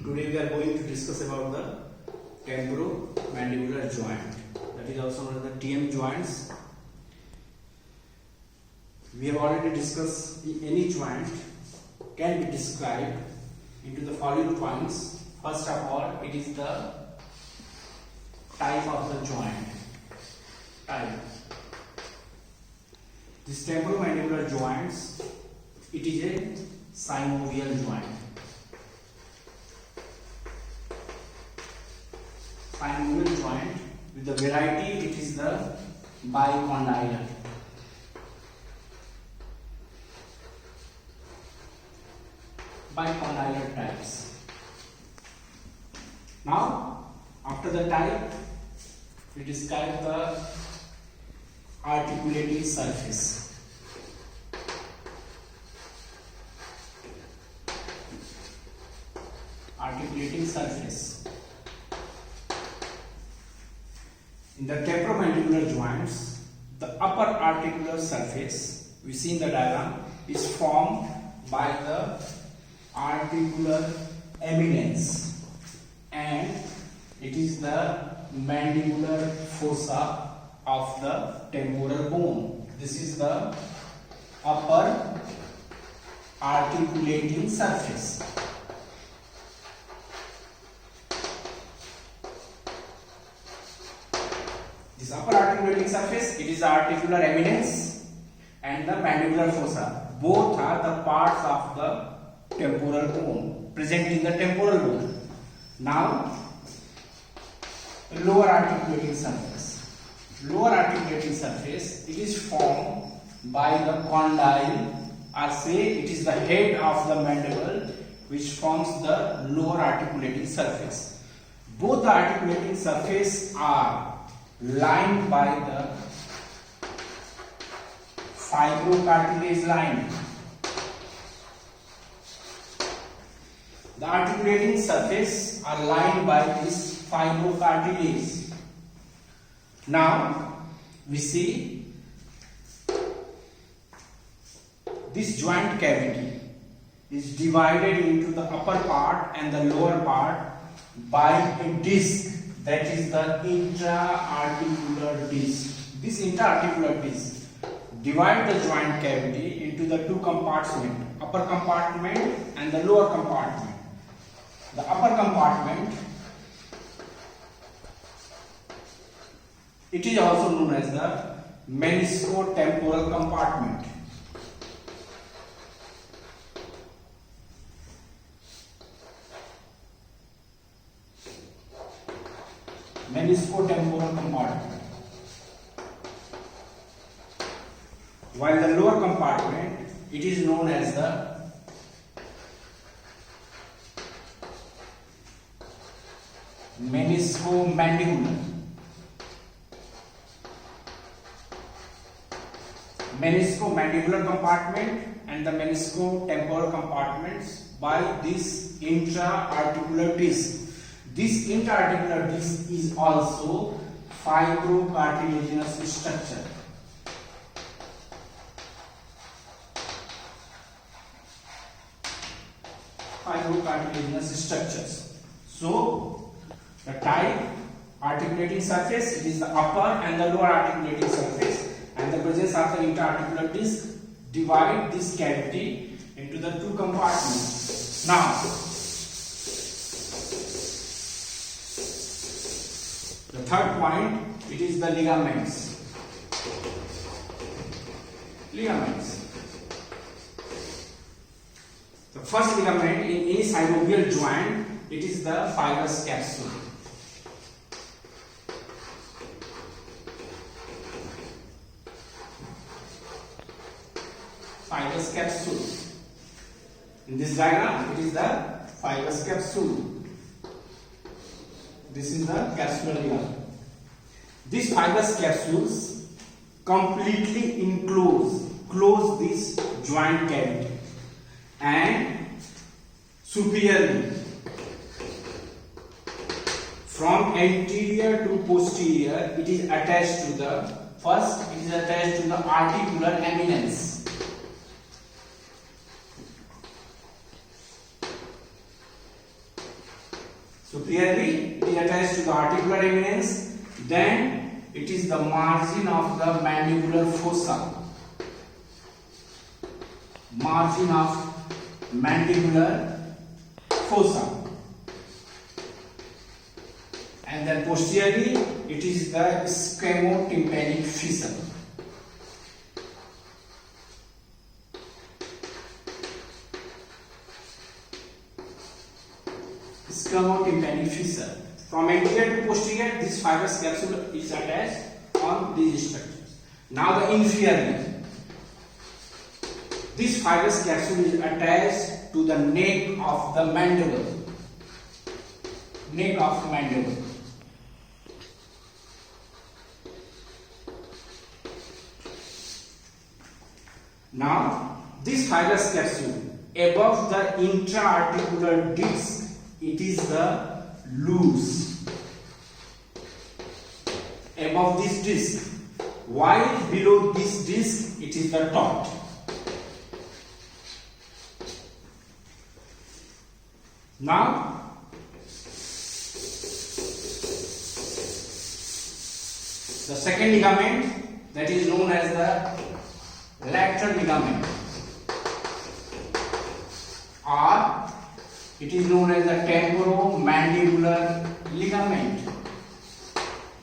Today we are going to discuss about the temporomandibular joint, that is also known as the TM joints. We have already discussed any joint can be described into the following points. First of all, it is the type of the joint. Type. This temporomandibular joints, it is a synovial joint. Synovial joint with the variety, it is the bicondylar. Bicondylar types. Now, after the type, we describe the articulating surface. Articulating surface. In the temporomandibular joints, the upper articular surface, we see in the diagram, is formed by the articular eminence, and it is the mandibular fossa of the temporal bone. This is the upper articulating surface. This upper articulating surface, it is the articular eminence and the mandibular fossa. Both are the parts of the temporal bone, present in the temporal bone. Now, lower articulating surface. Lower articulating surface, it is formed by the condyle, or say it is the head of the mandible, which forms the lower articulating surface. Both the articulating surface are lined by the fibrocartilage line. The articulating surface are lined by this fibrocartilage. Now we see this joint cavity is divided into the upper part and the lower part by a disc, that is the intra-articular disc. This intra-articular disc divides the joint cavity into the two compartments, upper compartment and the lower compartment. The upper compartment, it is also known as the meniscotemporal compartment. Meniscotemporal compartment. While the lower compartment, it is known as the meniscomandibular. Meniscomandibular compartment and the meniscotemporal compartments by this intra-articular disc. This intra-articular disc is also fibrocartilaginous structure. Fibrocartilaginous structures. So, the type articulating surface, it is the upper and the lower articulating surface, and the presence of the intra-articular disc divide this cavity into the two compartments. Now, the third point, it is the ligaments. Ligaments. The first ligament in any synovial joint, it is the fibrous capsule. Fibrous capsule. In this diagram, it is the fibrous capsule. This is the capsular ligament. These fibrous capsules completely close this joint cavity, and superiorly from anterior to posterior, it is attached to the first. It is attached to the articular eminence. Superiorly, it is attached to the articular eminence. Then it is the margin of the mandibular fossa. Margin of mandibular fossa. And then posteriorly, it is the scamotympanic fissure. Scamotympanic fissure. From anterior to posterior, this fibrous capsule is attached on these structures. Now the inferiorly. This fibrous capsule is attached to the neck of the mandible. Neck of the mandible. Now, this fibrous capsule above the intra-articular disc, it is the loose. Above this disc, while below this disc, it is the taut. Now, the second ligament, that is known as the lateral ligament, or it is known as the temporomandibular ligament.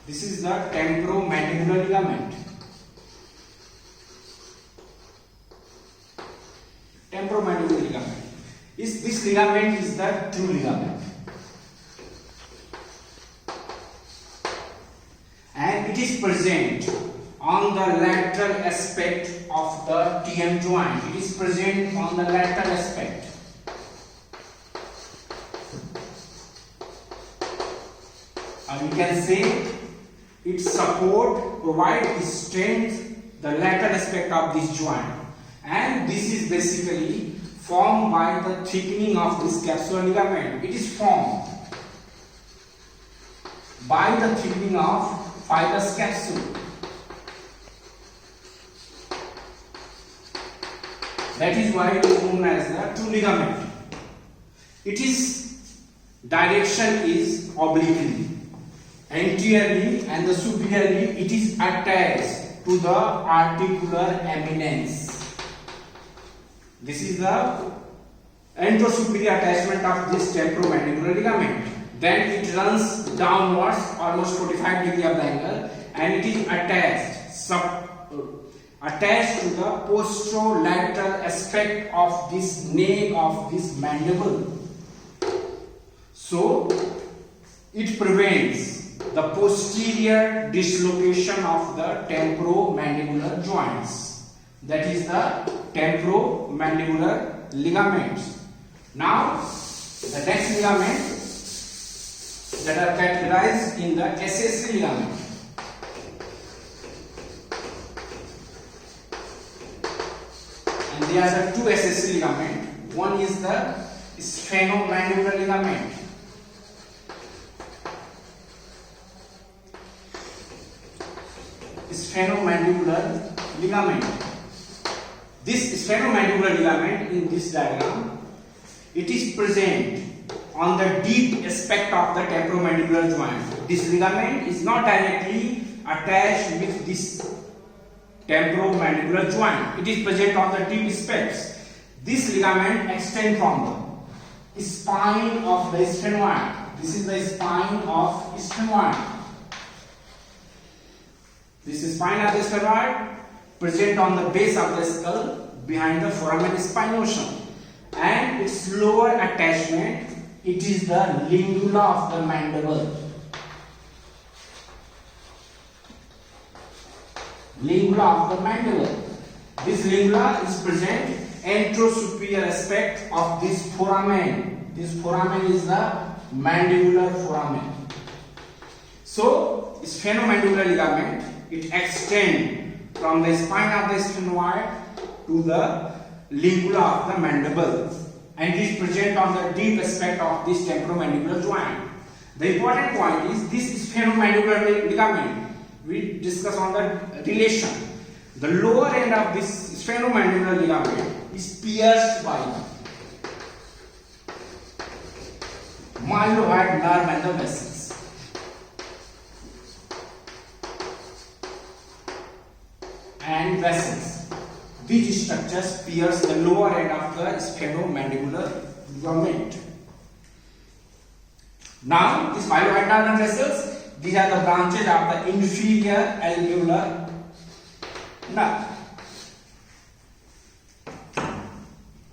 This is the temporomandibular ligament. Temporomandibular ligament. This ligament is the true ligament. And it is present on the lateral aspect of the TM joint. It is present on the lateral aspect. You can say its support provides strength the lateral aspect of this joint, and this is basically formed by the thickening of this capsular ligament. It is formed by the thickening of fibrous capsule. That is why it is known as the true ligament. Its direction is obliquely. Anteriorly and the superiorly, it is attached to the articular eminence. This is the anterosuperior attachment of this temporomandibular ligament. Then it runs downwards almost 45 degrees of the angle, and it is attached to the posterolateral aspect of this neck of this mandible. So it prevents the posterior dislocation of the temporomandibular joints. That is the temporomandibular ligaments. Now, the next ligaments that are categorized in the accessory ligament. And there are the two accessory ligaments. One is the sphenomandibular ligament. Sphenomandibular ligament. This sphenomandibular ligament in this diagram, it is present on the deep aspect of the temporomandibular joint. This ligament is not directly attached with this temporomandibular joint. It is present on the deep aspects. This ligament extends from the spine of the sphenoid. This is the spine of sphenoid. This is spine of the sphenoid present on the base of the skull behind the foramen spinosum, and its lower attachment, it is the lingula of the mandible. Lingula of the mandible. This lingula is present anterosuperior aspect of this foramen. This foramen is the mandibular foramen. So, sphenomandibular ligament, it extends from the spine of the sphenoid to the lingula of the mandible, and it is present on the deep aspect of this temporomandibular joint. The important point is this sphenomandibular ligament. We discuss on the relation. The lower end of this sphenomandibular ligament is pierced by Myeloid nerve and the vessels. And vessels. These structures pierce the lower end of the sphenomandibular ligament. Now, these myeloid nerve and vessels, these are the branches of the inferior alveolar nerve.